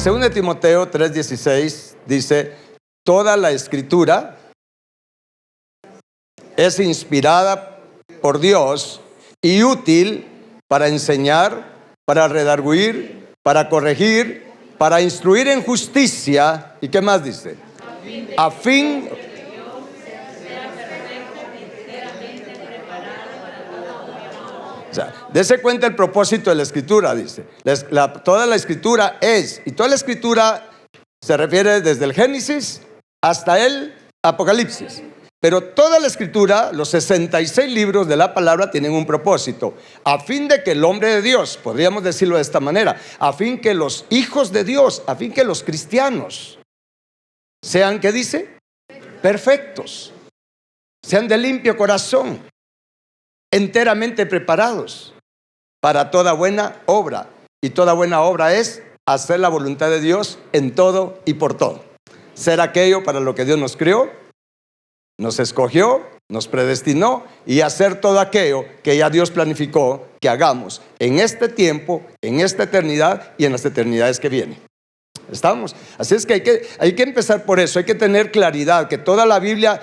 2 Timoteo 3:16 dice: toda la escritura es inspirada por Dios y útil para enseñar, para redarguir, para corregir, para instruir en justicia. ¿Y qué más dice? A fin o sea, dése cuenta el propósito de la escritura, dice. Toda la escritura es, y toda la escritura se refiere desde el Génesis hasta el Apocalipsis. Pero toda la escritura, los 66 libros de la palabra, tienen un propósito, a fin de que el hombre de Dios, podríamos decirlo de esta manera, a fin que los hijos de Dios, a fin que los cristianos sean, ¿qué dice? Perfectos, sean de limpio corazón, enteramente preparados para toda buena obra. Y toda buena obra es hacer la voluntad de Dios en todo y por todo. Ser aquello para lo que Dios nos creó, nos escogió, nos predestinó, y hacer todo aquello que ya Dios planificó que hagamos en este tiempo, en esta eternidad y en las eternidades que vienen. ¿Estamos? Así es que hay que empezar por eso. Hay que tener claridad que toda la Biblia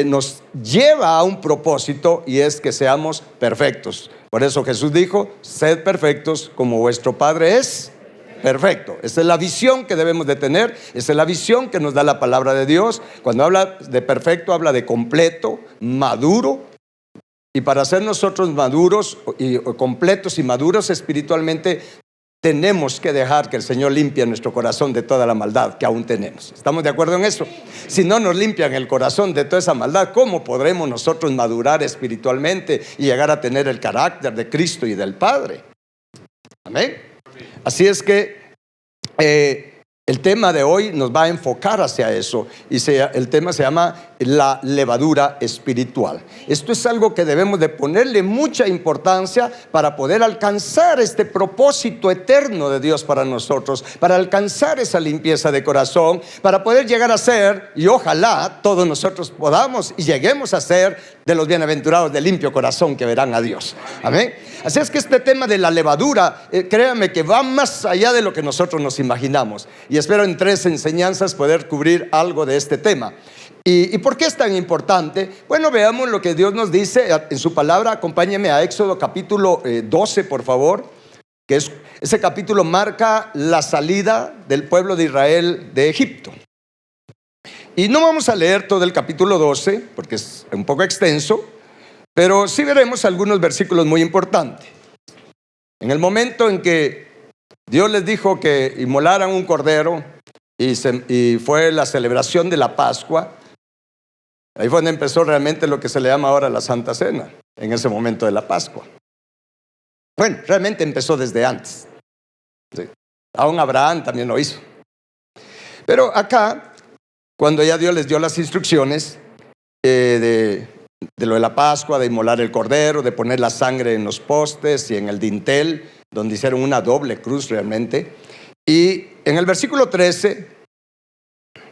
nos lleva a un propósito, y es que seamos perfectos. Por eso Jesús dijo: sed perfectos como vuestro Padre es perfecto. Esa es la visión que debemos de tener. Esa es la visión que nos da la palabra de Dios. Cuando habla de perfecto, habla de completo, maduro. Y para ser nosotros maduros y completos y maduros espiritualmente, tenemos que dejar que el Señor limpie nuestro corazón de toda la maldad que aún tenemos. ¿Estamos de acuerdo en eso? Si no nos limpian el corazón de toda esa maldad, ¿cómo podremos nosotros madurar espiritualmente y llegar a tener el carácter de Cristo y del Padre? Amén. Así es que el tema de hoy nos va a enfocar hacia eso, y el tema se llama la levadura espiritual. Esto es algo que debemos de ponerle mucha importancia para poder alcanzar este propósito eterno de Dios para nosotros, para alcanzar esa limpieza de corazón, para poder llegar a ser, y ojalá todos nosotros podamos y lleguemos a ser de los bienaventurados de limpio corazón que verán a Dios. Amén. Así es que este tema de la levadura, créanme que va más allá de lo que nosotros nos imaginamos, y espero en 3 enseñanzas poder cubrir algo de este tema. ¿Y por qué es tan importante? Bueno, veamos lo que Dios nos dice en su palabra. Acompáñenme a Éxodo capítulo 12, por favor, que ese capítulo marca la salida del pueblo de Israel de Egipto. Y no vamos a leer todo el capítulo 12 porque es un poco extenso, pero sí veremos algunos versículos muy importantes. En el momento en que Dios les dijo que inmolaran un cordero, y fue la celebración de la Pascua, ahí fue donde empezó realmente lo que se le llama ahora la Santa Cena, en ese momento de la Pascua. Bueno, realmente empezó desde antes. Sí. Aún Abraham también lo hizo. Pero acá, cuando ya Dios les dio las instrucciones de lo de la Pascua, de inmolar el cordero, de poner la sangre en los postes y en el dintel, donde hicieron una doble cruz realmente. Y en el versículo 13,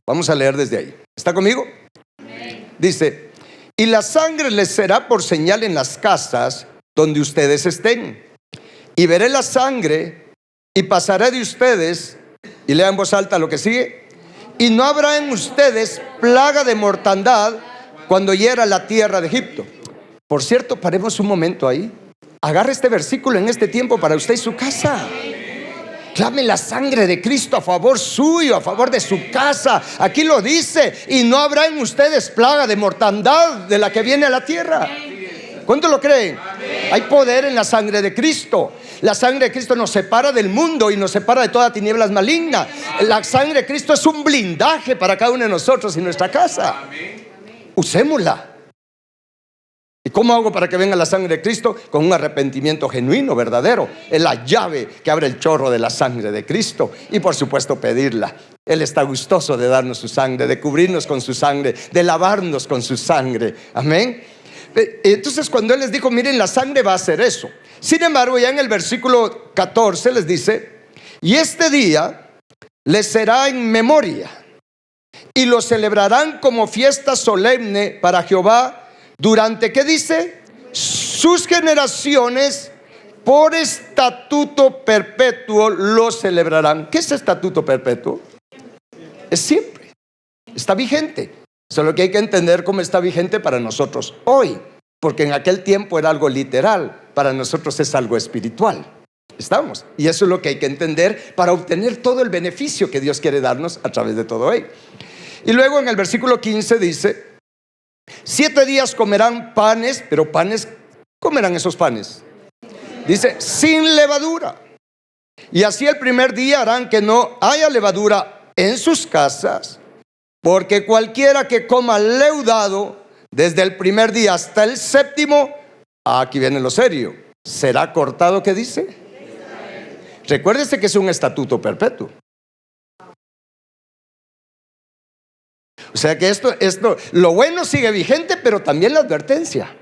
vamos a leer desde ahí. ¿Está conmigo? Dice: y la sangre les será por señal en las casas donde ustedes estén. Y veré la sangre y pasaré de ustedes. Y lea en voz alta lo que sigue. Y no habrá en ustedes plaga de mortandad cuando hiera la tierra de Egipto. Por cierto, paremos un momento ahí. Agarre este versículo en este tiempo para usted y su casa. Clame la sangre de Cristo a favor suyo, a favor de su casa. Aquí lo dice: y no habrá en ustedes plaga de mortandad de la que viene a la tierra. ¿Cuántos lo creen? Hay poder en la sangre de Cristo. La sangre de Cristo nos separa del mundo y nos separa de toda tinieblas maligna. La sangre de Cristo es un blindaje para cada uno de nosotros y nuestra casa. Usémosla. ¿Y cómo hago para que venga la sangre de Cristo? Con un arrepentimiento genuino, verdadero. Es la llave que abre el chorro de la sangre de Cristo. Y por supuesto pedirla. Él está gustoso de darnos su sangre, de cubrirnos con su sangre, de lavarnos con su sangre. Amén. Entonces cuando Él les dijo: miren, la sangre va a hacer eso. Sin embargo, ya en el versículo 14 les dice: y este día les será en memoria, y lo celebrarán como fiesta solemne para Jehová durante, ¿qué dice? Sus generaciones, por estatuto perpetuo lo celebrarán. ¿Qué es estatuto perpetuo? Es siempre, está vigente. Solo que hay que entender cómo está vigente para nosotros hoy, porque en aquel tiempo era algo literal, para nosotros es algo espiritual. ¿Estamos? Y eso es lo que hay que entender para obtener todo el beneficio que Dios quiere darnos a través de todo ello. Y luego en el versículo 15 dice: 7 días comerán panes, pero panes, comerán esos panes. Dice, sin levadura. Y así el primer día harán que no haya levadura en sus casas, porque cualquiera que coma leudado desde el primer día hasta el séptimo, aquí viene lo serio, será cortado. ¿Qué dice? Recuérdese que es un estatuto perpetuo. O sea que esto, lo bueno sigue vigente, pero también la advertencia.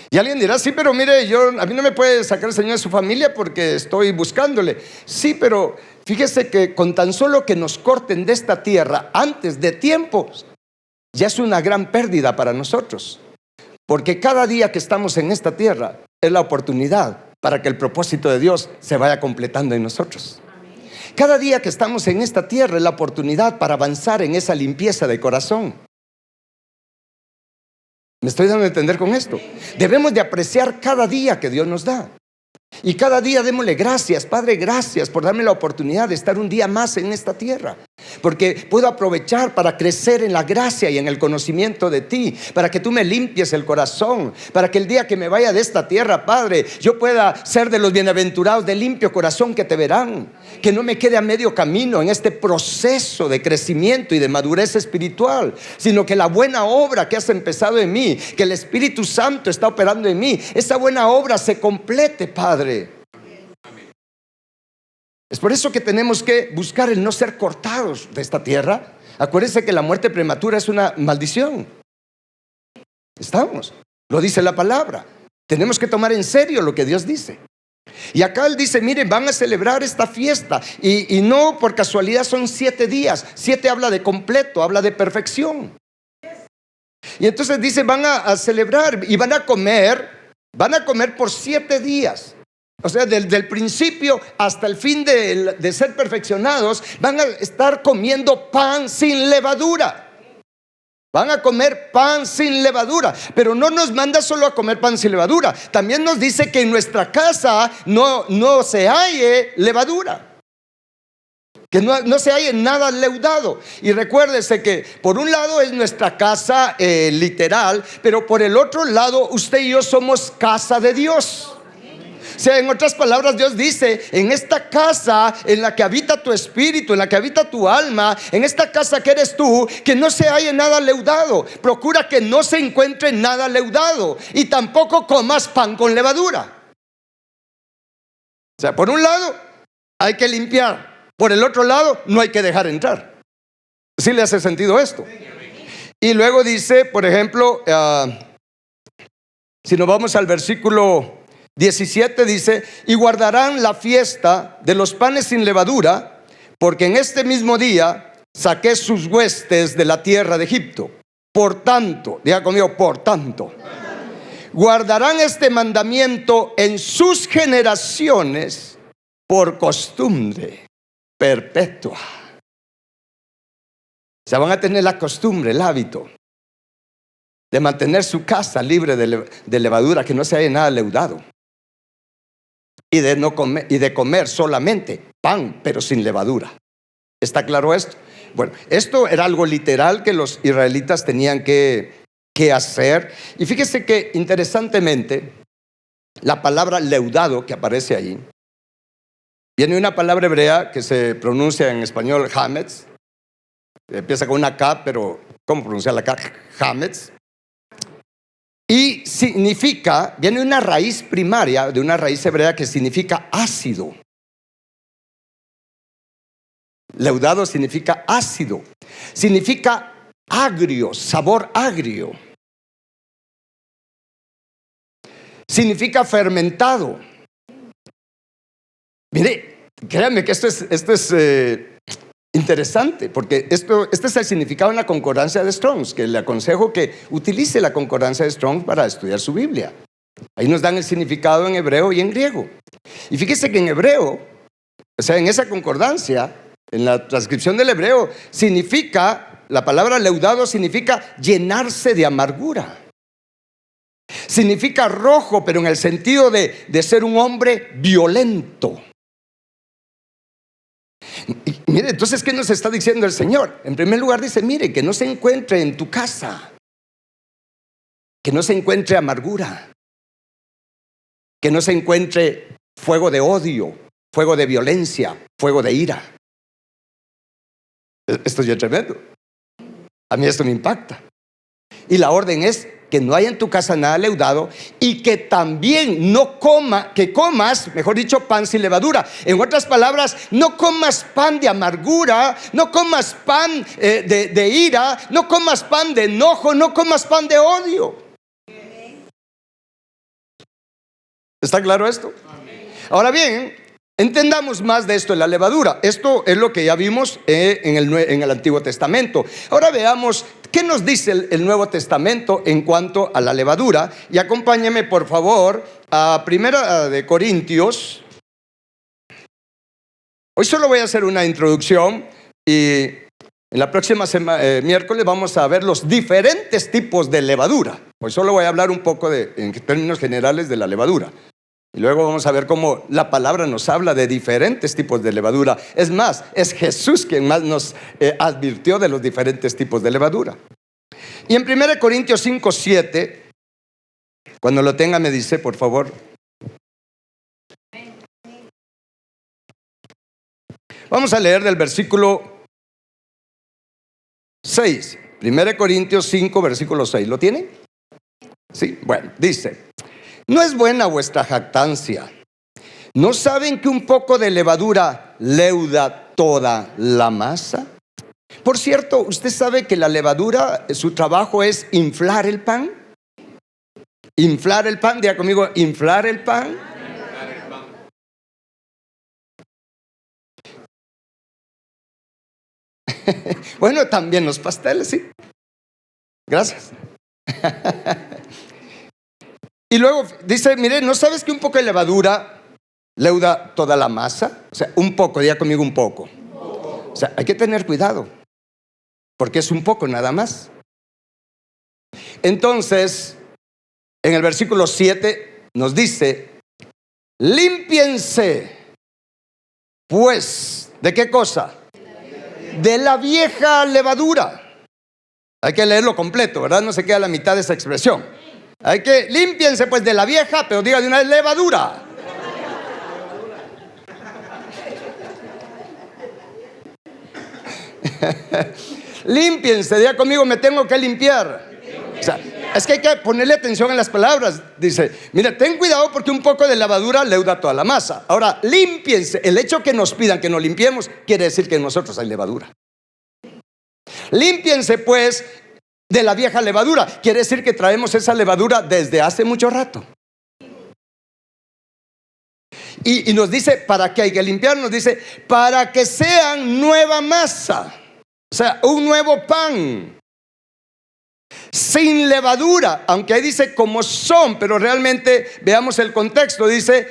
Y alguien dirá, sí, pero mire, a mí no me puede sacar el Señor de su familia porque estoy buscándole. Sí, pero fíjese que con tan solo que nos corten de esta tierra antes de tiempos, ya es una gran pérdida para nosotros. Porque cada día que estamos en esta tierra es la oportunidad para que el propósito de Dios se vaya completando en nosotros. Cada día que estamos en esta tierra es la oportunidad para avanzar en esa limpieza de corazón. ¿Me estoy dando a entender con esto? Debemos de apreciar cada día que Dios nos da. Y cada día démosle gracias, Padre, gracias por darme la oportunidad de estar un día más en esta tierra, porque puedo aprovechar para crecer en la gracia y en el conocimiento de ti, para que tú me limpies el corazón, para que el día que me vaya de esta tierra, Padre, yo pueda ser de los bienaventurados de limpio corazón que te verán, que no me quede a medio camino en este proceso de crecimiento y de madurez espiritual, sino que la buena obra que has empezado en mí, que el Espíritu Santo está operando en mí, esa buena obra se complete, Padre. Es por eso que tenemos que buscar el no ser cortados de esta tierra. Acuérdense que la muerte prematura es una maldición. Estamos, lo dice la palabra. Tenemos que tomar en serio lo que Dios dice. Y acá Él dice, miren, van a celebrar esta fiesta. Y no por casualidad son 7 días. 7 habla de completo, habla de perfección. Y entonces dice, van a celebrar y van a comer por 7 días. O sea, desde el principio hasta el fin de ser perfeccionados, van a estar comiendo pan sin levadura. Van a comer pan sin levadura. Pero no nos manda solo a comer pan sin levadura. También nos dice que en nuestra casa no se halle levadura. Que no se halle nada leudado. Y recuérdese que por un lado es nuestra casa literal, pero por el otro lado usted y yo somos casa de Dios. O sea, en otras palabras, Dios dice, en esta casa en la que habita tu espíritu, en la que habita tu alma, en esta casa que eres tú, que no se halle nada leudado. Procura que no se encuentre nada leudado y tampoco comas pan con levadura. O sea, por un lado hay que limpiar, por el otro lado no hay que dejar entrar. ¿Sí le hace sentido esto? Y luego dice, por ejemplo, si nos vamos al versículo 17 dice, y guardarán la fiesta de los panes sin levadura, porque en este mismo día saqué sus huestes de la tierra de Egipto. Por tanto, diga conmigo, por tanto, guardarán este mandamiento en sus generaciones por costumbre perpetua. O sea, van a tener la costumbre, el hábito de mantener su casa libre de levadura, que no se haya nada leudado. Y de comer solamente pan, pero sin levadura. ¿Está claro esto? Bueno, esto era algo literal que los israelitas tenían que hacer. Y fíjese que interesantemente, la palabra leudado que aparece ahí, viene de una palabra hebrea que se pronuncia en español hametz. Empieza con una K, pero ¿cómo pronunciar la K? Hametz. Y significa, viene de una raíz primaria, de una raíz hebrea que significa ácido. Leudado significa ácido, significa agrio, sabor agrio. Significa fermentado. Mire, créanme que esto es interesante, porque este es el significado en la concordancia de Strong's, que le aconsejo que utilice la concordancia de Strong's para estudiar su Biblia. Ahí nos dan el significado en hebreo y en griego. Y fíjese que en hebreo, o sea, en esa concordancia, en la transcripción del hebreo, significa, la palabra leudado significa llenarse de amargura. Significa rojo, pero en el sentido de ser un hombre violento. Y mire, entonces, ¿qué nos está diciendo el Señor? En primer lugar dice, mire, que no se encuentre en tu casa, que no se encuentre amargura, que no se encuentre fuego de odio, fuego de violencia, fuego de ira. Esto ya es tremendo. A mí esto me impacta. Y la orden es que no haya en tu casa nada leudado y que también que comas, mejor dicho, pan sin levadura. En otras palabras, no comas pan de amargura, no comas pan de ira, no comas pan de enojo, no comas pan de odio. ¿Está claro esto? Ahora bien, entendamos más de esto de la levadura. Esto es lo que ya vimos en el Antiguo Testamento. Ahora veamos qué nos dice el Nuevo Testamento en cuanto a la levadura. Y acompáñeme por favor a Primera de Corintios. Hoy solo voy a hacer una introducción y en la próxima miércoles vamos a ver los diferentes tipos de levadura. Hoy solo voy a hablar un poco en términos generales de la levadura. Y luego vamos a ver cómo la palabra nos habla de diferentes tipos de levadura. Es más, es Jesús quien más nos advirtió de los diferentes tipos de levadura. Y en 1 Corintios 5:7, cuando lo tenga me dice, por favor. Vamos a leer del versículo 6. 1 Corintios 5, versículo 6. ¿Lo tienen? Sí, bueno, dice: no es buena vuestra jactancia. ¿No saben que un poco de levadura leuda toda la masa? Por cierto, ¿usted sabe que la levadura, su trabajo es inflar el pan? Inflar el pan, diga conmigo, inflar el pan. Bueno, también los pasteles, sí. Gracias. Y luego dice, mire, ¿no sabes que un poco de levadura leuda toda la masa? O sea, un poco, diga conmigo un poco. O sea, hay que tener cuidado, porque es un poco nada más. Entonces, en el versículo 7 nos dice, límpiense, pues, ¿de qué cosa? De la vieja levadura. Hay que leerlo completo, ¿verdad? No se queda la mitad de esa expresión. Hay que límpiense pues de la vieja, pero diga de una vez levadura. Límpiense, diga conmigo, me tengo que limpiar. O sea, es que hay que ponerle atención en las palabras. Dice, mira, ten cuidado porque un poco de levadura leuda toda la masa. Ahora, límpiense. El hecho que nos pidan que nos limpiemos quiere decir que en nosotros hay levadura. Límpiense pues de la vieja levadura. Quiere decir que traemos esa levadura desde hace mucho rato. Y nos dice, ¿para qué hay que limpiar? Nos dice, para que sean nueva masa. O sea, un nuevo pan. Sin levadura. Aunque ahí dice como son, pero realmente veamos el contexto. Dice,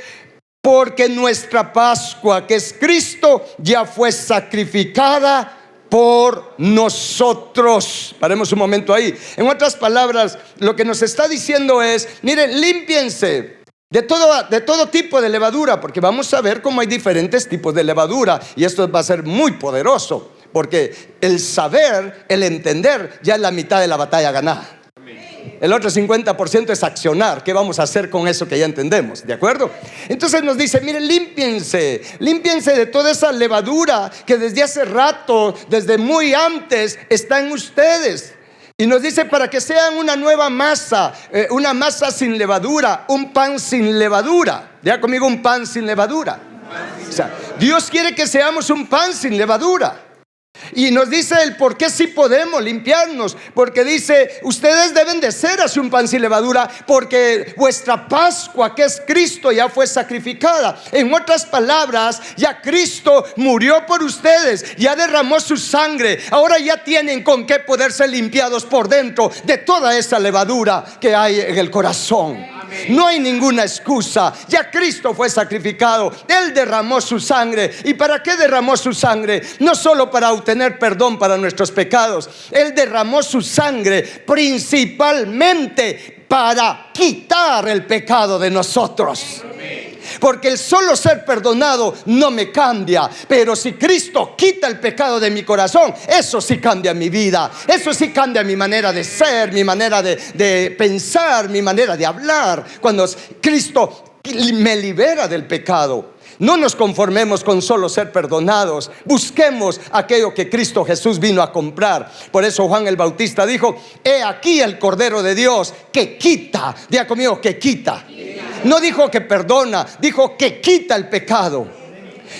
porque nuestra Pascua, que es Cristo, ya fue sacrificada por nosotros. Paremos un momento ahí. En otras palabras, lo que nos está diciendo es, miren, límpiense de todo tipo de levadura, porque vamos a ver cómo hay diferentes tipos de levadura, y esto va a ser muy poderoso, porque el saber, el entender, ya es la mitad de la batalla ganada. El otro 50% es accionar. ¿Qué vamos a hacer con eso que ya entendemos? ¿De acuerdo? Entonces nos dice, miren, límpiense de toda esa levadura que desde hace rato, desde muy antes, está en ustedes. Y nos dice para que sean una nueva masa, una masa sin levadura, un pan sin levadura. Diga conmigo, un pan sin levadura. O sea, Dios quiere que seamos un pan sin levadura. Y nos dice el por qué sí podemos limpiarnos. Porque dice, ustedes deben de ser así un pan sin levadura, porque vuestra Pascua, que es Cristo, ya fue sacrificada. En otras palabras, ya Cristo murió por ustedes, ya derramó su sangre. Ahora ya tienen con qué poder ser limpiados por dentro de toda esa levadura que hay en el corazón. No hay ninguna excusa. Ya Cristo fue sacrificado. Él derramó su sangre. ¿Y para qué derramó su sangre? No solo para obtener perdón para nuestros pecados. Él derramó su sangre principalmente para quitar el pecado de nosotros. Porque el solo ser perdonado no me cambia, pero si Cristo quita el pecado de mi corazón, eso sí cambia mi vida. Eso sí cambia mi manera de ser, mi manera de pensar, mi manera de hablar. Cuando Cristo me libera del pecado, no nos conformemos con solo ser perdonados. Busquemos aquello que Cristo Jesús vino a comprar. Por eso Juan el Bautista dijo: he aquí el Cordero de Dios que quita. Diga conmigo, que quita. No dijo que perdona, dijo que quita el pecado.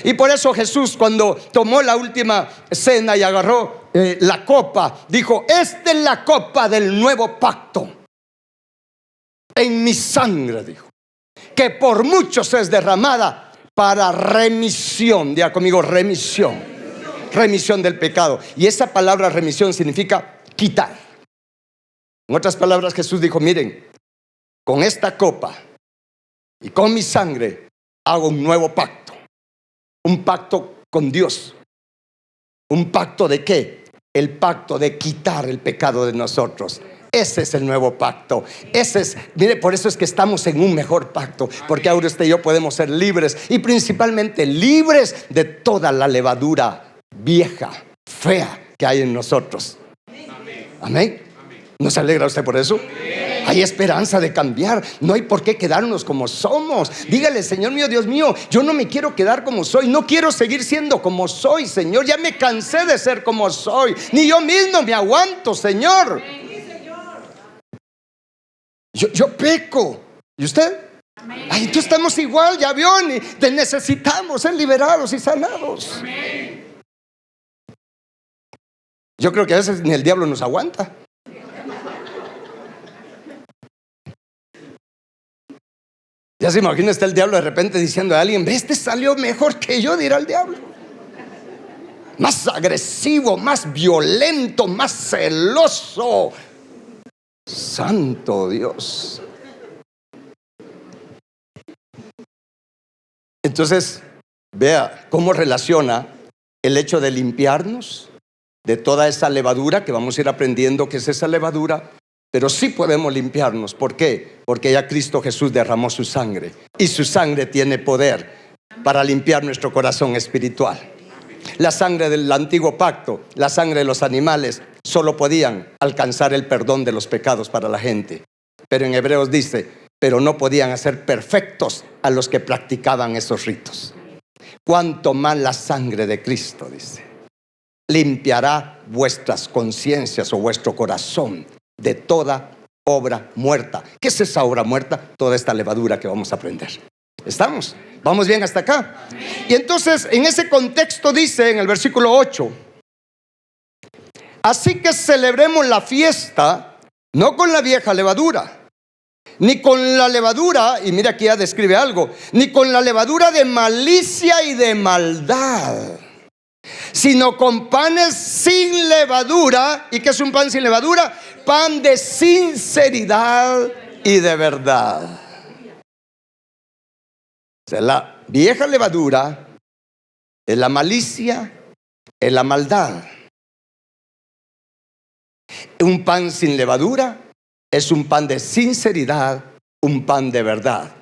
Y por eso Jesús, cuando tomó la última cena y agarró la copa, dijo: esta es la copa del nuevo pacto en mi sangre, dijo, que por muchos es derramada para remisión. Diga conmigo, remisión. Remisión del pecado. Y esa palabra remisión significa quitar. En otras palabras, Jesús dijo: miren, con esta copa y con mi sangre hago un nuevo pacto. Un pacto con Dios. ¿Un pacto de qué? El pacto de quitar el pecado de nosotros. Ese es el nuevo pacto. Mire, por eso es que estamos en un mejor pacto. Porque ahora usted y yo podemos ser libres. Y principalmente libres de toda la levadura vieja, fea que hay en nosotros. Amén. ¿No se alegra usted por eso? Hay esperanza de cambiar. No hay por qué quedarnos como somos. Dígale: Señor mío, Dios mío, yo no me quiero quedar como soy. No quiero seguir siendo como soy, Señor. Ya me cansé de ser como soy. Ni yo mismo me aguanto, Señor. Yo peco. ¿Y usted? Ay, entonces estamos igual, ya vio. Necesitamos ser liberados y sanados. Yo creo que a veces ni el diablo nos aguanta. Ya se imagina, está el diablo de repente diciendo a alguien: ve, este salió mejor que yo, dirá el diablo. Más agresivo, más violento, más celoso. Santo Dios. Entonces, vea cómo relaciona el hecho de limpiarnos de toda esa levadura, que vamos a ir aprendiendo qué es esa levadura. Pero sí podemos limpiarnos. ¿Por qué? Porque ya Cristo Jesús derramó su sangre. Y su sangre tiene poder para limpiar nuestro corazón espiritual. La sangre del antiguo pacto, la sangre de los animales, solo podían alcanzar el perdón de los pecados para la gente. Pero en Hebreos dice: pero no podían hacer perfectos a los que practicaban esos ritos. Cuanto más la sangre de Cristo, dice, limpiará vuestras conciencias o vuestro corazón de toda obra muerta. ¿Qué es esa obra muerta? Toda esta levadura que vamos a aprender. ¿Estamos? ¿Vamos bien hasta acá? Y entonces, en ese contexto dice en el versículo 8: así que celebremos la fiesta no con la vieja levadura, ni con la levadura, y mira aquí ya describe algo, ni con la levadura de malicia y de maldad, sino con panes sin levadura. ¿Y qué es un pan sin levadura? Pan de sinceridad y de verdad. O sea, la vieja levadura es la malicia, es la maldad. Un pan sin levadura es un pan de sinceridad, un pan de verdad.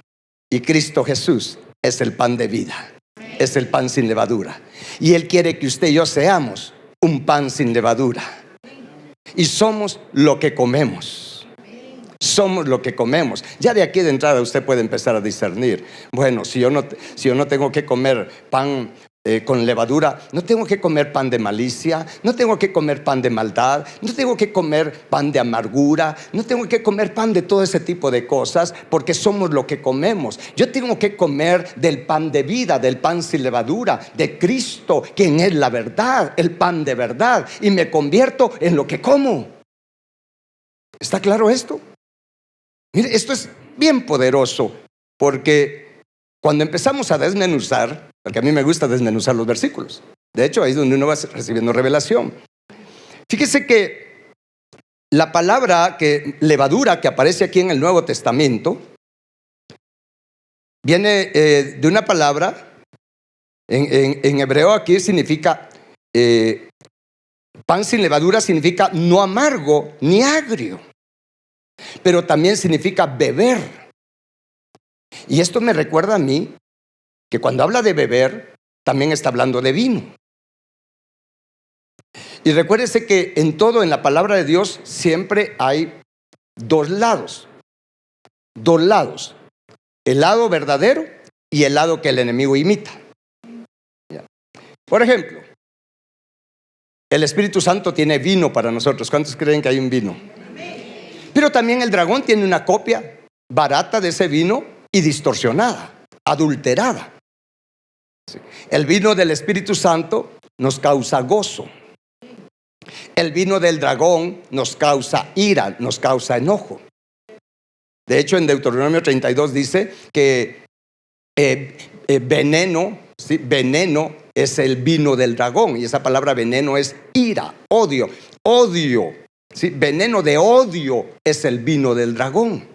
Y Cristo Jesús es el pan de vida. Es el pan sin levadura. Y Él quiere que usted y yo seamos un pan sin levadura. Y somos lo que comemos. Somos lo que comemos. Ya de aquí de entrada usted puede empezar a discernir. Bueno, si yo no tengo que comer pan con levadura, no tengo que comer pan de malicia, no tengo que comer pan de maldad, no tengo que comer pan de amargura, no tengo que comer pan de todo ese tipo de cosas, porque somos lo que comemos. Yo tengo que comer del pan de vida, del pan sin levadura, de Cristo, quien es la verdad, el pan de verdad, y me convierto en lo que como. ¿Está claro esto? Mire, esto es bien poderoso, porque cuando empezamos a desmenuzar, porque a mí me gusta desmenuzar los versículos, de hecho ahí es donde uno va recibiendo revelación. Fíjese que la palabra levadura que aparece aquí en el Nuevo Testamento Viene de una palabra, en hebreo aquí significa, pan sin levadura significa no amargo ni agrio, pero también significa beber. Y esto me recuerda a mí que cuando habla de beber, también está hablando de vino. Y recuérdese que en todo, en la palabra de Dios, siempre hay dos lados. Dos lados. El lado verdadero y el lado que el enemigo imita. Por ejemplo, el Espíritu Santo tiene vino para nosotros. ¿Cuántos creen que hay un vino? Pero también el dragón tiene una copia barata de ese vino y distorsionada, adulterada. El vino del Espíritu Santo nos causa gozo. El vino del dragón nos causa ira, nos causa enojo. De hecho, en Deuteronomio 32 dice que veneno, ¿sí? Veneno es el vino del dragón. Y esa palabra veneno es ira, odio, odio, ¿sí? Veneno de odio es el vino del dragón.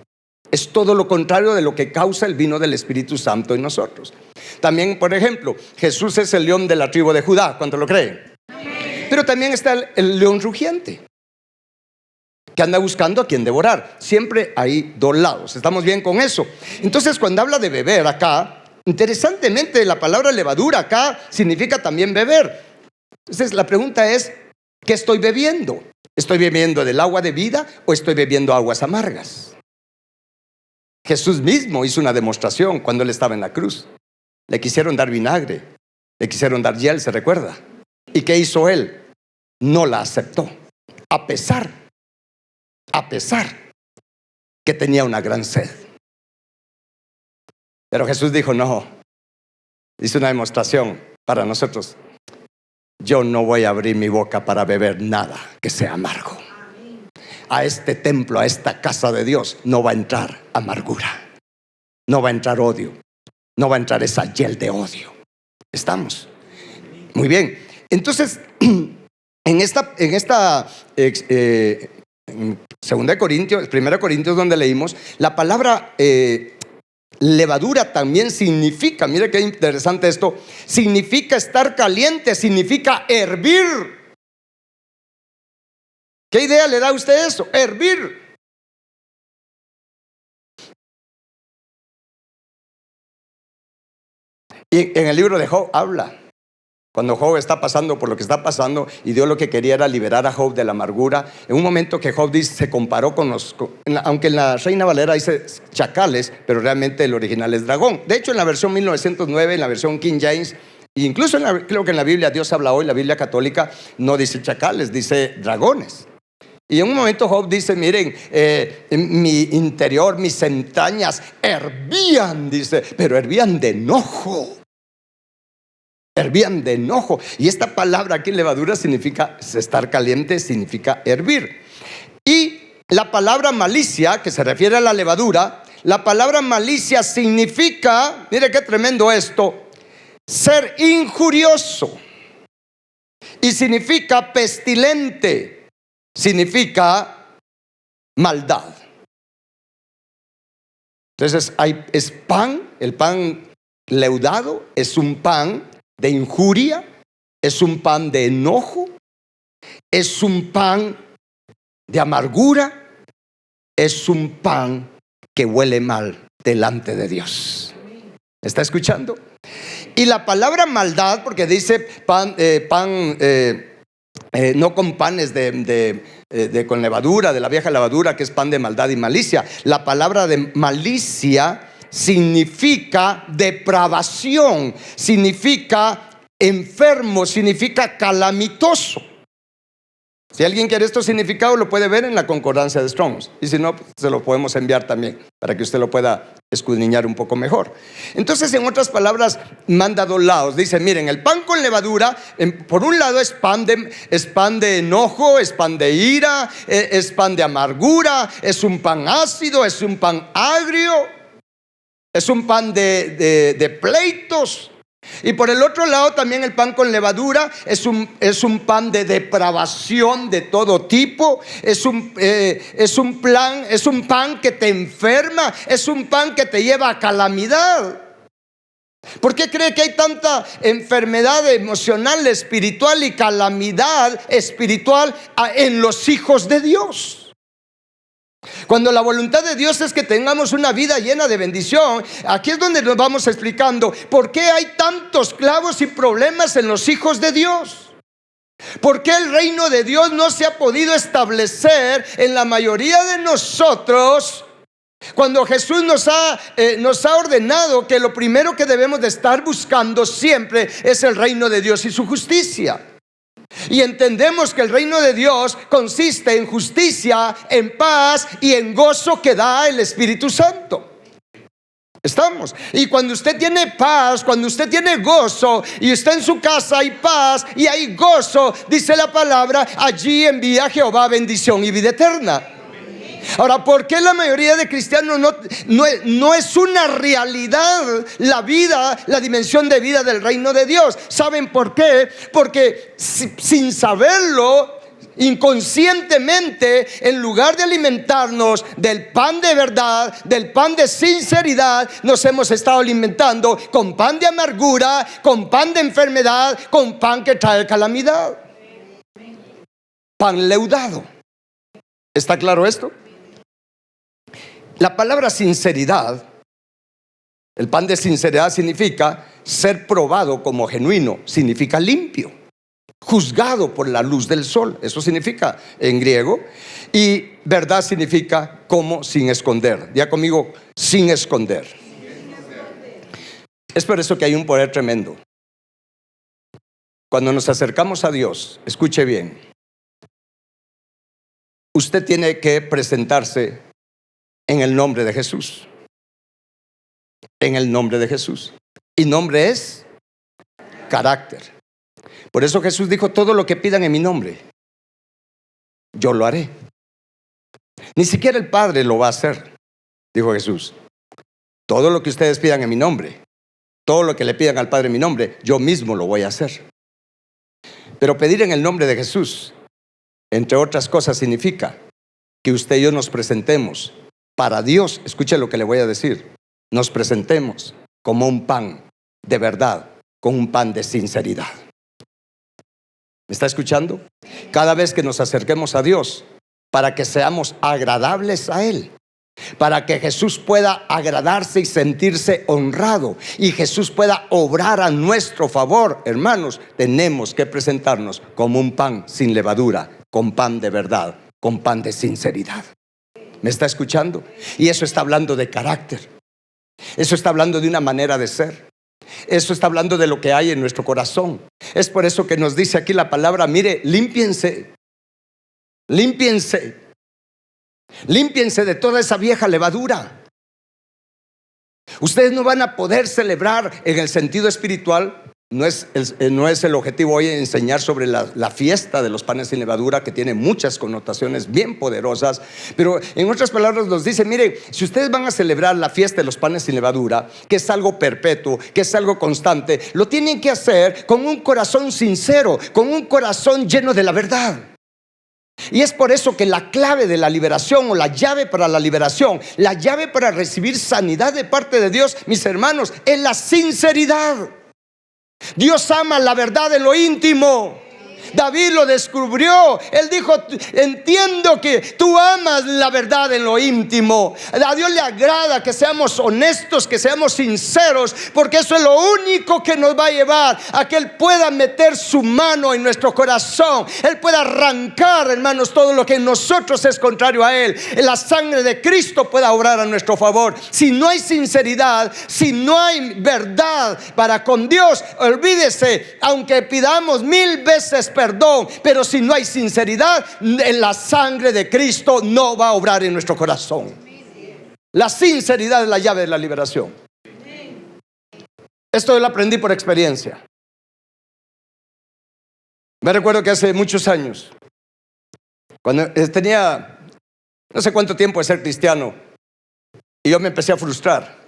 Es todo lo contrario de lo que causa el vino del Espíritu Santo en nosotros. También, por ejemplo, Jesús es el león de la tribu de Judá. ¿Cuánto lo creen? Pero también está el león rugiente, que anda buscando a quien devorar. Siempre hay dos lados. ¿Estamos bien con eso? Entonces, cuando habla de beber acá, interesantemente, la palabra levadura acá significa también beber. Entonces, la pregunta es, ¿qué estoy bebiendo? ¿Estoy bebiendo del agua de vida o estoy bebiendo aguas amargas? Jesús mismo hizo una demostración cuando él estaba en la cruz. Le quisieron dar vinagre, le quisieron dar hiel, ¿se recuerda? ¿Y qué hizo él? No la aceptó, a pesar que tenía una gran sed. Pero Jesús dijo, no, hizo una demostración para nosotros. Yo no voy a abrir mi boca para beber nada que sea amargo. A este templo, a esta casa de Dios, no va a entrar amargura, no va a entrar odio, no va a entrar esa hiel de odio. ¿Estamos? Muy bien. Entonces, en Segunda de Corintios, Primera de Corintios, donde leímos, la palabra levadura también significa, mire qué interesante esto, significa estar caliente, significa hervir. ¿Qué idea le da a usted eso? Hervir. Y en el libro de Job habla, cuando Job está pasando por lo que está pasando, y Dios lo que quería era liberar a Job de la amargura. En un momento que Job dice, se comparó con aunque en la Reina Valera dice chacales, pero realmente el original es dragón. De hecho, en la versión 1909, en la versión King James, e incluso creo que en la Biblia Dios habla hoy, la Biblia católica, no dice chacales, dice dragones. Y en un momento Job dice, miren, mi interior, mis entrañas hervían, dice, pero hervían de enojo. Hervían de enojo. Y esta palabra aquí, levadura, significa estar caliente, significa hervir. Y la palabra malicia, que se refiere a la levadura, la palabra malicia significa, mire qué tremendo esto, ser injurioso. Y significa pestilente. Significa maldad. Entonces es pan, el pan leudado es un pan de injuria, es un pan de enojo, es un pan de amargura, es un pan que huele mal delante de Dios. ¿Está escuchando? Y la palabra maldad, porque dice no con panes con levadura, de la vieja levadura, que es pan de maldad y malicia. La palabra de malicia significa depravación, significa enfermo, significa calamitoso. Si alguien quiere estos significados, lo puede ver en la concordancia de Strong's. Y si no, se lo podemos enviar también para que usted lo pueda escudriñar un poco mejor. Entonces, en otras palabras, manda dos lados. Dice, miren, el pan con levadura, por un lado es pan de enojo, es pan de ira, es pan de amargura, es un pan ácido, es un pan agrio, es un pan de pleitos. Y por el otro lado también el pan con levadura es un pan de depravación de todo tipo. Es un pan que te enferma, es un pan que te lleva a calamidad. ¿Por qué cree que hay tanta enfermedad emocional, espiritual y calamidad espiritual en los hijos de Dios? Cuando la voluntad de Dios es que tengamos una vida llena de bendición, aquí es donde nos vamos explicando por qué hay tantos clavos y problemas en los hijos de Dios. ¿Por qué el reino de Dios no se ha podido establecer en la mayoría de nosotros? Cuando Jesús nos ha ordenado que lo primero que debemos de estar buscando siempre es el reino de Dios y su justicia. Y entendemos que el reino de Dios consiste en justicia, en paz y en gozo que da el Espíritu Santo. Estamos. Y cuando usted tiene paz, cuando usted tiene gozo y está en su casa hay paz y hay gozo, dice la palabra, allí envía Jehová bendición y vida eterna. Ahora, ¿por qué la mayoría de cristianos no es una realidad la vida, la dimensión de vida del reino de Dios? ¿Saben por qué? Porque sin saberlo, inconscientemente, en lugar de alimentarnos del pan de verdad, del pan de sinceridad, nos hemos estado alimentando con pan de amargura, con pan de enfermedad, con pan que trae calamidad. Pan leudado. ¿Está claro esto? La palabra sinceridad, el pan de sinceridad significa ser probado como genuino, significa limpio, juzgado por la luz del sol, eso significa en griego. Y verdad significa como sin esconder. Diga conmigo, sin esconder. Es por eso que hay un poder tremendo. Cuando nos acercamos a Dios, escuche bien, usted tiene que presentarse en el nombre de Jesús. En el nombre de Jesús. Y nombre es carácter. Por eso Jesús dijo, todo lo que pidan en mi nombre, yo lo haré. Ni siquiera el Padre lo va a hacer, dijo Jesús. Todo lo que ustedes pidan en mi nombre, todo lo que le pidan al Padre en mi nombre, yo mismo lo voy a hacer. Pero pedir en el nombre de Jesús, entre otras cosas, significa que usted y yo nos presentemos para Dios. Escuche lo que le voy a decir. Nos presentemos como un pan de verdad, con un pan de sinceridad. ¿Me está escuchando? Cada vez que nos acerquemos a Dios, para que seamos agradables a Él, para que Jesús pueda agradarse y sentirse honrado, y Jesús pueda obrar a nuestro favor, hermanos, tenemos que presentarnos como un pan sin levadura, con pan de verdad, con pan de sinceridad. ¿Me está escuchando? Y eso está hablando de carácter. Eso está hablando de una manera de ser. Eso está hablando de lo que hay en nuestro corazón. Es por eso que nos dice aquí la palabra, mire, límpiense. Límpiense. Límpiense de toda esa vieja levadura. Ustedes no van a poder celebrar en el sentido espiritual. No es el objetivo hoy enseñar sobre la fiesta de los panes sin levadura, que tiene muchas connotaciones bien poderosas. Pero en otras palabras nos dice, mire, si ustedes van a celebrar la fiesta de los panes sin levadura, que es algo perpetuo, que es algo constante, lo tienen que hacer con un corazón sincero, con un corazón lleno de la verdad. Y es por eso que la clave de la liberación, o la llave para la liberación, la llave para recibir sanidad de parte de Dios, mis hermanos, es la sinceridad. Dios ama la verdad en lo íntimo. David lo descubrió. Él dijo, entiendo que tú amas la verdad en lo íntimo. A Dios le agrada que seamos honestos, que seamos sinceros, porque eso es lo único que nos va a llevar a que Él pueda meter su mano en nuestro corazón. Él pueda arrancar, hermanos, todo lo que en nosotros es contrario a Él. La sangre de Cristo pueda obrar a nuestro favor. Si no hay sinceridad, si no hay verdad para con Dios, olvídese, aunque pidamos 1000 veces perdón, pero si no hay sinceridad, en la sangre de Cristo no va a obrar en nuestro corazón. La sinceridad es la llave de la liberación. Esto yo lo aprendí por experiencia. Me recuerdo que hace muchos años, cuando tenía no sé cuánto tiempo de ser cristiano, y yo me empecé a frustrar,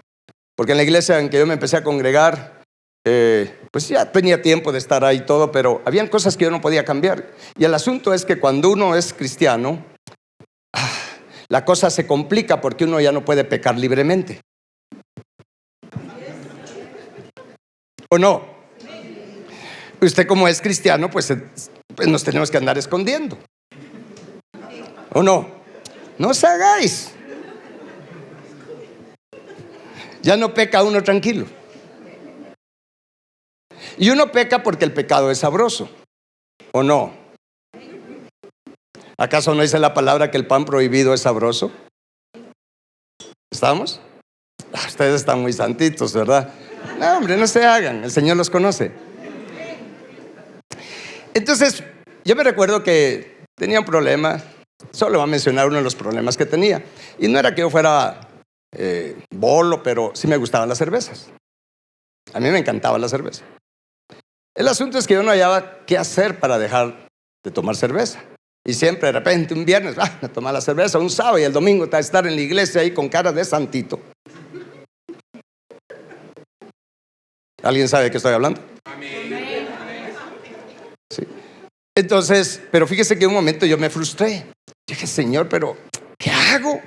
porque en la iglesia en que yo me empecé a congregar pues ya tenía tiempo de estar ahí todo, pero habían cosas que yo no podía cambiar. Y el asunto es que cuando uno es cristiano, la cosa se complica porque uno ya no puede pecar libremente. ¿O no? Usted como es cristiano, pues nos tenemos que andar escondiendo. ¿O no? No os hagáis. Ya no peca uno tranquilo. Y uno peca porque el pecado es sabroso. ¿O no? ¿Acaso no dice la palabra que el pan prohibido es sabroso? ¿Estamos? Ustedes están muy santitos, ¿verdad? No, hombre, no se hagan, el Señor los conoce. Entonces, yo me recuerdo que tenía un problema. Solo voy a mencionar uno de los problemas que tenía. Y no era que yo fuera bolo, pero sí me gustaban las cervezas. A mí me encantaba la cerveza. El asunto es que yo no hallaba qué hacer para dejar de tomar cerveza. Y siempre de repente un viernes, me tomaba la cerveza, un sábado y el domingo estar en la iglesia ahí con cara de santito. ¿Alguien sabe de qué estoy hablando? Amén. Sí. Entonces, pero fíjese que en un momento yo me frustré. Dije, Señor, pero ¿qué hago?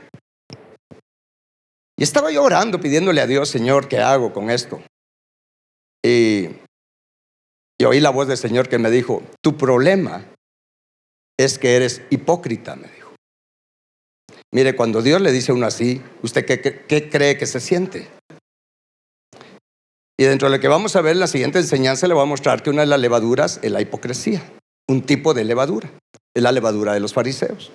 Y estaba yo orando, pidiéndole a Dios, Señor, ¿qué hago con esto? Y oí la voz del Señor que me dijo, tu problema es que eres hipócrita, me dijo. Mire, cuando Dios le dice a uno así, ¿usted qué cree que se siente? Y dentro de lo que vamos a ver en la siguiente enseñanza, le voy a mostrar que una de las levaduras es la hipocresía. Un tipo de levadura, es la levadura de los fariseos.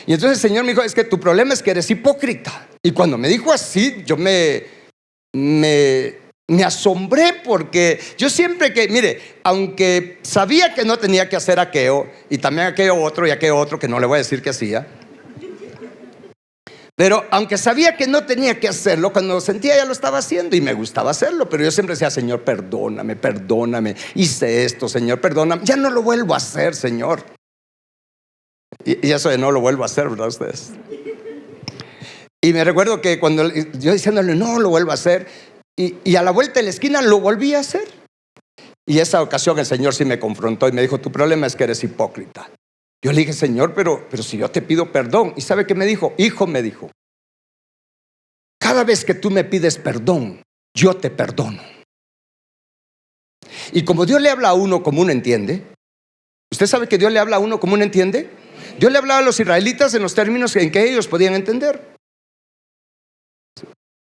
Y entonces el Señor me dijo, es que tu problema es que eres hipócrita. Y cuando me dijo así, yo me asombré, porque yo siempre mire, aunque sabía que no tenía que hacer aquello, y también aquello otro y aquello otro, que no le voy a decir que hacía, pero aunque sabía que no tenía que hacerlo, cuando lo sentía ya lo estaba haciendo y me gustaba hacerlo. Pero yo siempre decía, Señor, perdóname, perdóname, hice esto, Señor, perdóname, ya no lo vuelvo a hacer, Señor. Y eso de no lo vuelvo a hacer, ¿verdad ustedes? Y me recuerdo que cuando yo diciéndole no lo vuelvo a hacer, y a la vuelta de la esquina lo volví a hacer. Y esa ocasión el Señor sí me confrontó y me dijo, tu problema es que eres hipócrita. Yo le dije, Señor, pero si yo te pido perdón. ¿Y sabe qué me dijo? Hijo, me dijo, cada vez que tú me pides perdón, yo te perdono. Y como Dios le habla a uno como uno entiende, ¿usted sabe que Dios le habla a uno como uno entiende? Dios le hablaba a los israelitas en los términos en que ellos podían entender.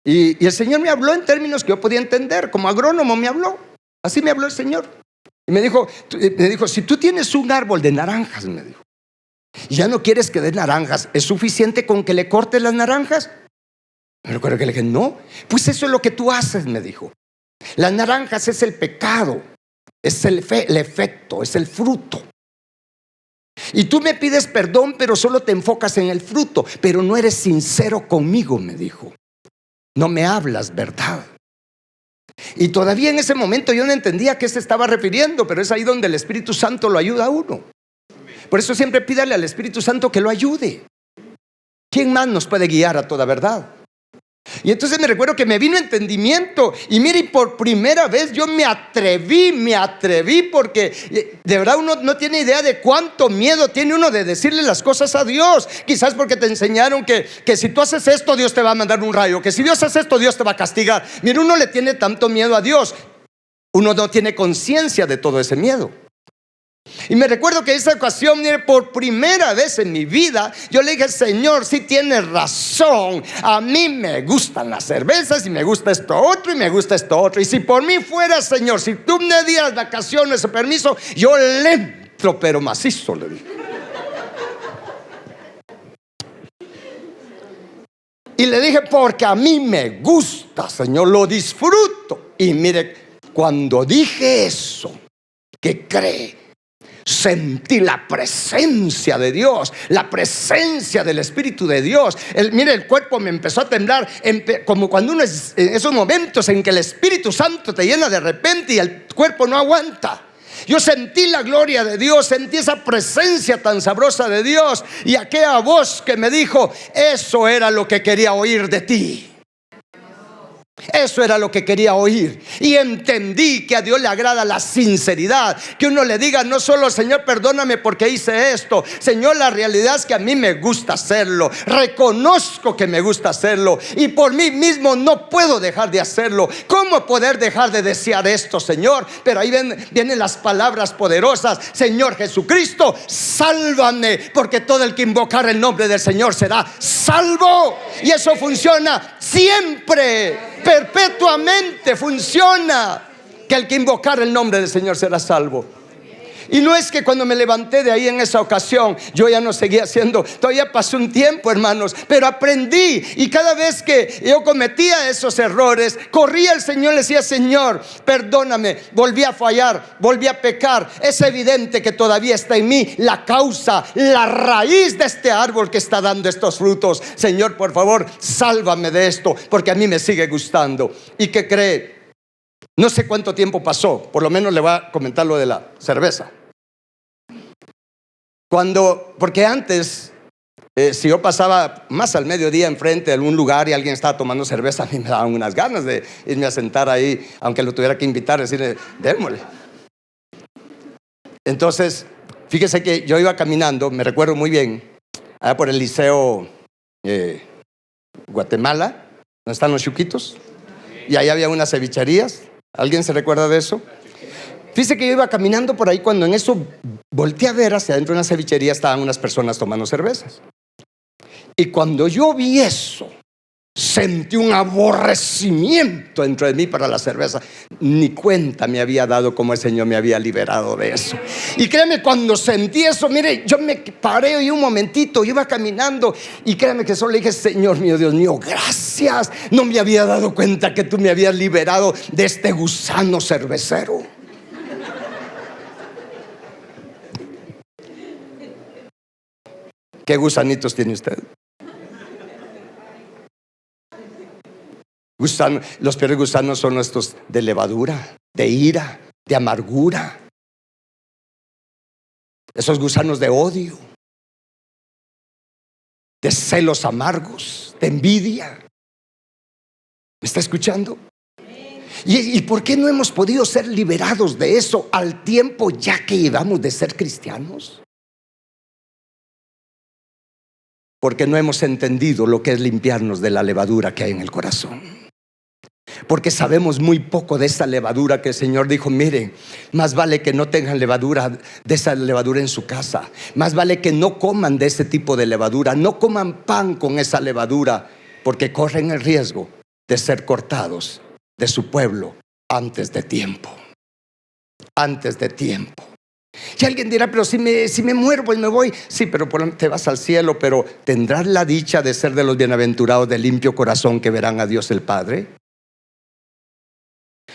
Y el Señor me habló en términos que yo podía entender, como agrónomo me habló. Así me habló el Señor. Y me dijo, si tú tienes un árbol de naranjas, me dijo, y ya no quieres que dé naranjas, ¿es suficiente con que le cortes las naranjas? Me recuerdo que le dije, no, pues eso es lo que tú haces, me dijo. Las naranjas es el pecado, es el efecto, es el fruto. Y tú me pides perdón, pero solo te enfocas en el fruto, pero no eres sincero conmigo, me dijo. No me hablas verdad. Y todavía en ese momento yo no entendía a qué se estaba refiriendo, pero es ahí donde el Espíritu Santo lo ayuda a uno. Por eso siempre pídale al Espíritu Santo que lo ayude. ¿Quién más nos puede guiar a toda verdad? Y entonces me recuerdo que me vino entendimiento. Y mire, por primera vez yo me atreví, porque de verdad uno no tiene idea de cuánto miedo tiene uno de decirle las cosas a Dios. Quizás porque te enseñaron que si tú haces esto, Dios te va a mandar un rayo, que si Dios hace esto, Dios te va a castigar. Mire, uno le tiene tanto miedo a Dios, uno no tiene conciencia de todo ese miedo. Y me recuerdo que esa ocasión, por primera vez en mi vida, yo le dije, Señor, sí tienes razón, a mí me gustan las cervezas y me gusta esto otro y me gusta esto otro. Y si por mí fuera, Señor, si tú me dieras vacaciones o permiso, yo le entro, pero macizo, le dije. Y le dije, porque a mí me gusta, Señor, lo disfruto. Y mire, cuando dije eso, ¿qué cree? Sentí la presencia de Dios, la presencia del Espíritu de Dios. Mire, el cuerpo me empezó a temblar, como cuando uno es en esos momentos en que el Espíritu Santo te llena de repente y el cuerpo no aguanta. Yo sentí la gloria de Dios, sentí esa presencia tan sabrosa de Dios, y aquella voz que me dijo, eso era lo que quería oír de ti. Eso era lo que quería oír. Y entendí que a Dios le agrada la sinceridad. Que uno le diga no solo: Señor, perdóname porque hice esto. Señor, la realidad es que a mí me gusta hacerlo. Reconozco que me gusta hacerlo. Y por mí mismo no puedo dejar de hacerlo. ¿Cómo poder dejar de desear esto, Señor? Pero ahí vienen las palabras poderosas: Señor Jesucristo, sálvame, porque todo el que invocar el nombre del Señor será salvo. Y eso funciona siempre, perpetuamente funciona, que el que invocar el nombre del Señor será salvo. Y no es que cuando me levanté de ahí en esa ocasión yo ya no seguía haciendo. Todavía pasó un tiempo, hermanos, pero aprendí. Y cada vez que yo cometía esos errores, corría al Señor y le decía: Señor, perdóname. Volví a fallar, volví a pecar. Es evidente que todavía está en mí la causa, la raíz de este árbol que está dando estos frutos. Señor, por favor, sálvame de esto, porque a mí me sigue gustando. ¿Y qué cree? No sé cuánto tiempo pasó. Por lo menos le voy a comentar lo de la cerveza. Porque antes, si yo pasaba más al mediodía enfrente de algún lugar y alguien estaba tomando cerveza, a mí me daban unas ganas de irme a sentar ahí, aunque lo tuviera que invitar, decirle: démosle. Entonces, fíjese que yo iba caminando, me recuerdo muy bien, allá por el Liceo Guatemala, donde están los Chuquitos, y ahí había unas cevicherías. ¿Alguien se recuerda de eso? Fíjese que yo iba caminando por ahí, cuando en eso volteé a ver hacia adentro de una cevichería, estaban unas personas tomando cervezas. Y cuando yo vi eso, sentí un aborrecimiento dentro de mí para la cerveza. Ni cuenta me había dado cómo el Señor me había liberado de eso. Y créeme, cuando sentí eso, mire, yo me paré y un momentito, yo iba caminando, y créeme que solo le dije: Señor mío, Dios mío, gracias. No me había dado cuenta que tú me habías liberado de este gusano cervecero. ¿Qué gusanitos tiene usted? Los peores gusanos son estos de levadura, de ira, de amargura. Esos gusanos de odio, de celos amargos, de envidia. ¿Me está escuchando? ¿Y por qué no hemos podido ser liberados de eso al tiempo ya que llevamos de ser cristianos? Porque no hemos entendido lo que es limpiarnos de la levadura que hay en el corazón. Porque sabemos muy poco de esa levadura que el Señor dijo: miren, más vale que no tengan levadura, de esa levadura en su casa. Más vale que no coman de ese tipo de levadura. No coman pan con esa levadura, porque corren el riesgo de ser cortados de su pueblo antes de tiempo. Antes de tiempo. Y alguien dirá: pero si me muero y me voy. Sí, pero te vas al cielo, pero ¿tendrás la dicha de ser de los bienaventurados de limpio corazón, que verán a Dios el Padre?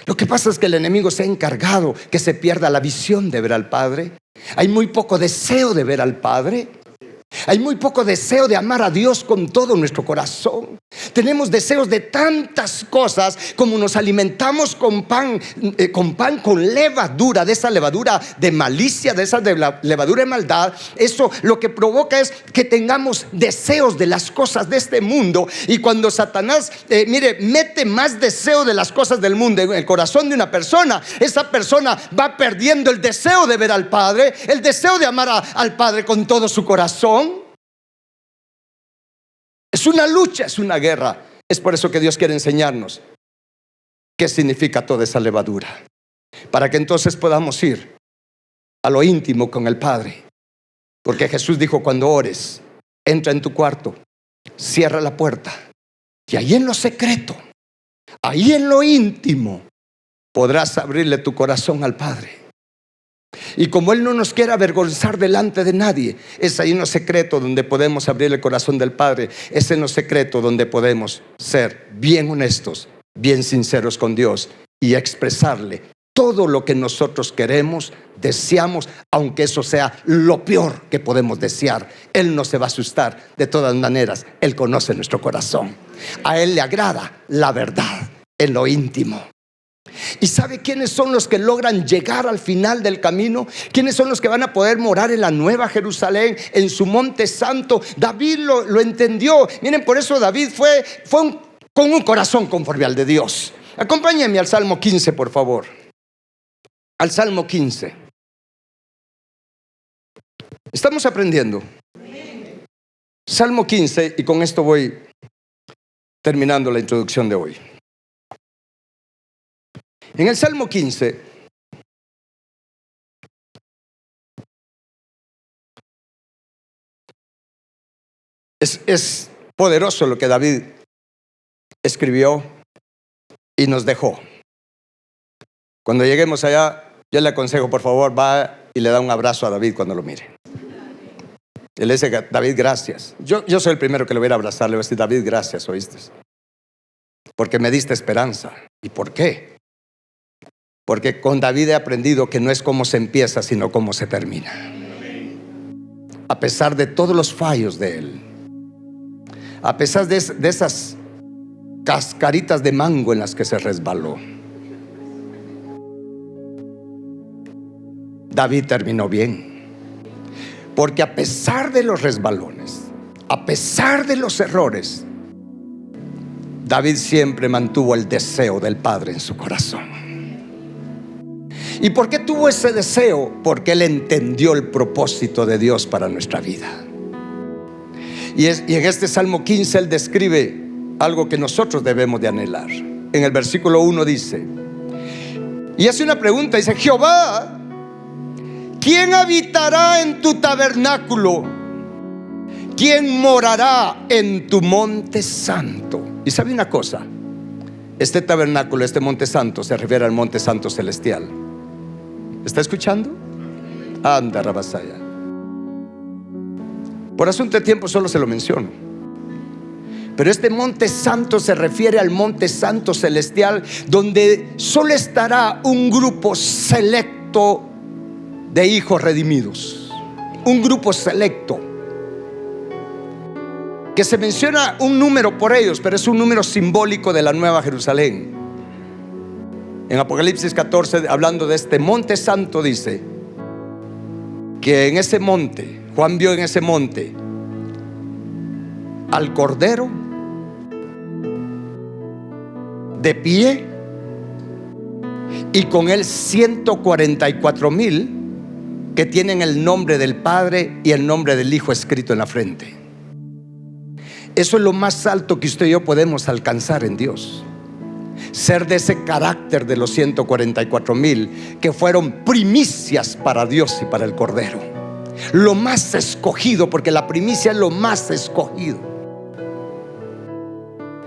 Lo que pasa es que el enemigo se ha encargado que se pierda la visión de ver al Padre. Hay muy poco deseo de ver al Padre. Hay muy poco deseo de amar a Dios con todo nuestro corazón. Tenemos deseos de tantas cosas, como nos alimentamos con pan con levadura, de esa levadura de malicia, de esa levadura de maldad. Eso lo que provoca es que tengamos deseos de las cosas de este mundo. Y cuando Satanás, mete más deseo de las cosas del mundo en el corazón de una persona, esa persona va perdiendo el deseo de ver al Padre, el deseo de amar al Padre con todo su corazón. Es una lucha, es una guerra. Es por eso que Dios quiere enseñarnos qué significa toda esa levadura, para que entonces podamos ir a lo íntimo con el Padre. Porque Jesús dijo: cuando ores, entra en tu cuarto, cierra la puerta, y ahí en lo secreto, ahí en lo íntimo, podrás abrirle tu corazón al Padre. Y como Él no nos quiere avergonzar delante de nadie, es ahí en lo secreto donde podemos abrir el corazón del Padre. Es en lo secreto donde podemos ser bien honestos, bien sinceros con Dios, y expresarle todo lo que nosotros queremos, deseamos, aunque eso sea lo peor que podemos desear. Él no se va a asustar. De todas maneras, Él conoce nuestro corazón. A Él le agrada la verdad en lo íntimo. ¿Y sabe quiénes son los que logran llegar al final del camino? ¿Quiénes son los que van a poder morar en la nueva Jerusalén, en su monte santo? David lo entendió. Miren, por eso David fue un con un corazón conforme al de Dios. Acompáñenme al Salmo 15, por favor. Al Salmo 15. Estamos aprendiendo. Salmo 15, y con esto voy terminando la introducción de hoy. En el Salmo 15, es poderoso lo que David escribió y nos dejó. Cuando lleguemos allá, yo le aconsejo, por favor, va y le da un abrazo a David cuando lo mire. Él le dice: David, gracias. Yo soy el primero que le voy a ir a abrazar. Le voy a decir: David, gracias, ¿oíste? Porque me diste esperanza. ¿Y por qué? Porque con David he aprendido que no es cómo se empieza, sino cómo se termina. A pesar de todos los fallos de él, a pesar de esas cascaritas de mango en las que se resbaló, David terminó bien. Porque a pesar de los resbalones, a pesar de los errores, David siempre mantuvo el deseo del Padre en su corazón. ¿Y por qué tuvo ese deseo? Porque él entendió el propósito de Dios para nuestra vida. Y en este Salmo 15 él describe algo que nosotros debemos de anhelar. En el versículo 1 dice, y hace una pregunta, dice: Jehová, ¿quién habitará en tu tabernáculo? ¿Quién morará en tu monte santo? Y sabe una cosa, este tabernáculo, este monte santo, se refiere al monte santo celestial. ¿Está escuchando? Anda, Rabasaya. Por asunto de tiempo solo se lo menciono. Pero este monte santo se refiere al monte santo celestial, donde solo estará un grupo selecto de hijos redimidos. Un grupo selecto, que se menciona un número por ellos, pero es un número simbólico de la Nueva Jerusalén. En Apocalipsis 14, hablando de este monte santo, dice que en ese monte, Juan vio en ese monte al Cordero de pie, y con él 144,000 que tienen el nombre del Padre y el nombre del Hijo escrito en la frente. Eso es lo más alto que usted y yo podemos alcanzar en Dios. Ser de ese carácter de los 144,000 que fueron primicias para Dios y para el Cordero. Lo más escogido, porque la primicia es lo más escogido.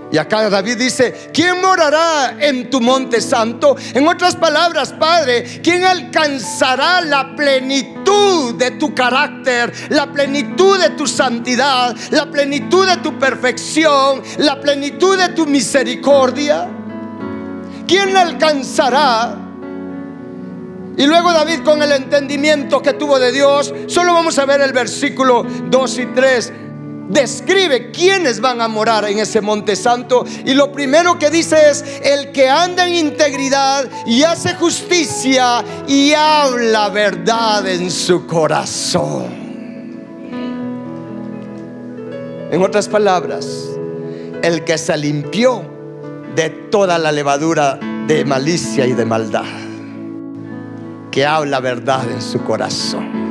Y acá David dice: ¿quién morará en tu monte santo? En otras palabras, Padre, ¿quién alcanzará la plenitud de tu carácter, la plenitud de tu santidad, la plenitud de tu perfección, la plenitud de tu misericordia? ¿Quién alcanzará? Y luego David, con el entendimiento que tuvo de Dios, solo vamos a ver el versículo 2 y 3, describe quiénes van a morar en ese monte santo. Y lo primero que dice es: el que anda en integridad y hace justicia y habla verdad en su corazón. En otras palabras, el que se limpió de toda la levadura de malicia y de maldad, que habla verdad en su corazón.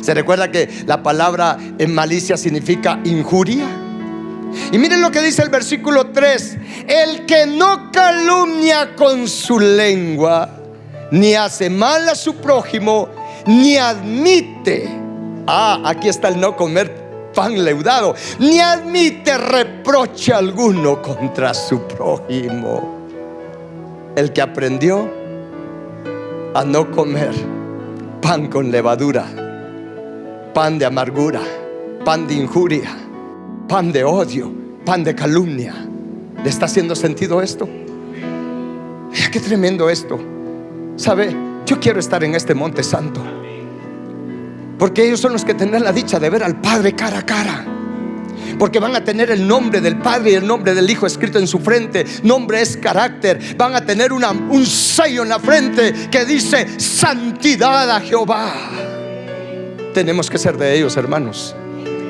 ¿Se recuerda que la palabra en malicia significa injuria? Y miren lo que dice el versículo 3: el que no calumnia con su lengua, ni hace mal a su prójimo, ni admite, aquí está el no comer pan leudado, ni admite reproche alguno contra su prójimo. El que aprendió a no comer pan con levadura, pan de amargura, pan de injuria, pan de odio, pan de calumnia. ¿Le está haciendo sentido esto? Mira qué tremendo esto. ¿Sabe? Yo quiero estar en este monte santo, porque ellos son los que tendrán la dicha de ver al Padre cara a cara, porque van a tener el nombre del Padre y el nombre del Hijo escrito en su frente. Nombre es carácter. Van a tener un sello en la frente que dice: santidad a Jehová. Tenemos que ser de ellos, hermanos.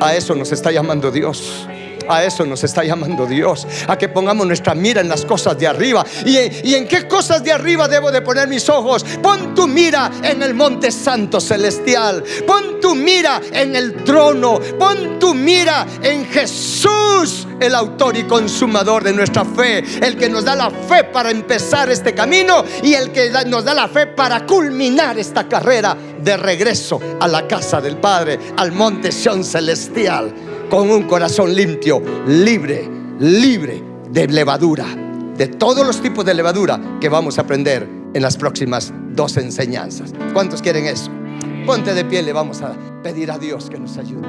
A eso nos está llamando Dios. A eso nos está llamando Dios, a que pongamos nuestra mira en las cosas de arriba. ¿Y en qué cosas de arriba debo de poner mis ojos? Pon tu mira en el monte santo celestial. Pon tu mira en el trono. Pon tu mira en Jesús, el autor y consumador de nuestra fe, el que nos da la fe para empezar este camino y el que nos da la fe para culminar esta carrera de regreso a la casa del Padre, al monte Sión celestial, con un corazón limpio, libre de levadura, de todos los tipos de levadura que vamos a aprender en las próximas 2 enseñanzas. ¿Cuántos quieren eso? Ponte de pie, le vamos a pedir a Dios que nos ayude.